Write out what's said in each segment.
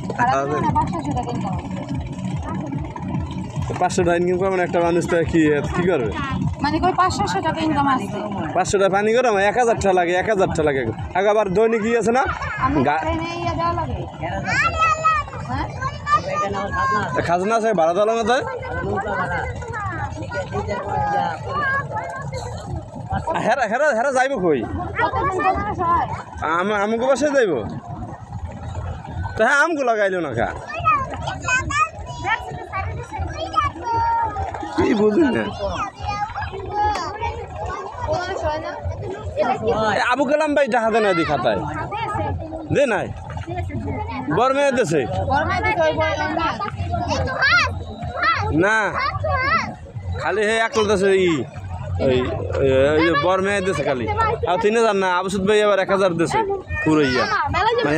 500 টাকা ইনকাম করবেন একটা মানুষ তো কি করবে মানে কই 500 টাকা ইনকাম আছে 500 টাকা পানি গরম 1000 টাকা লাগে 1000 টাকা লাগে আগে আবার দৈনিক কি আছে না খাজনা আছে ভাড়া দেওয়া লাগে তাই হেরা হেরা হেরা যাইব কই আমাকে বাসায় যাইব তো হ্যাঁ আমগো লাগাইলো না খা কি বুঝুন না আবু কালাম ভাই টাকা দেয় না দি খাতায় দে নাই বর্মে দেশে না খালি হে একলা দেশে বর্মে দেশে খালি আর 3000 না আবুসুদ ভাই আবার 1000 দেশে পুরোইয়া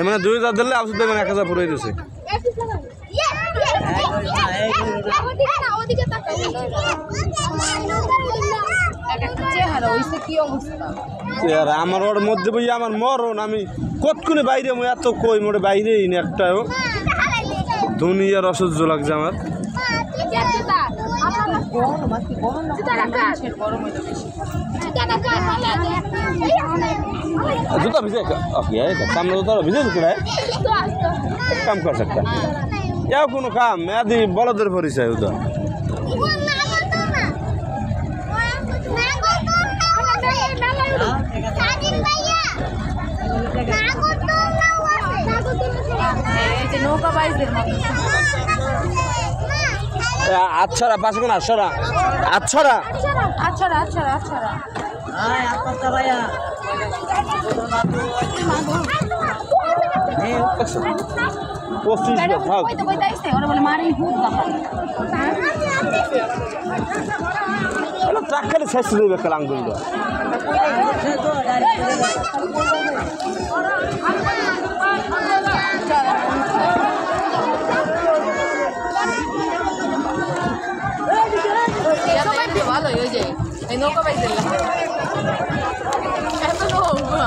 মানে 2000 দিলে আবুসুদ ভাই মানে 1000 পুরোই দেশে আমার ওর মধ্যে বই আমার মরণ আমি কতক্ষণে বাইরে এত কই মোটে বাইরে একটাও দুনিয়ার অসহ্য লাগছে আমার জুতা ভিজে সামনে জুতা ভিজে কাম কর सकता याव কোনো কাম আদি বলদের পরিচয় উদা আচ্ছারা পাশে কোন আচ্ছারা আচ্ছারা আচ্ছারা আচ্ছারা আচ্ছারা আয় আপকা ভাইয়া এই 25 ভাগ কইতে কইতাইছে ওরা বলে মারি ভূত দেখা আরে ট্রাক খালি শেষ হয়ে গেল আঙ্গুল দা ভালো হয়ে যায় এই নৌকা পাইছিল এত নৌকা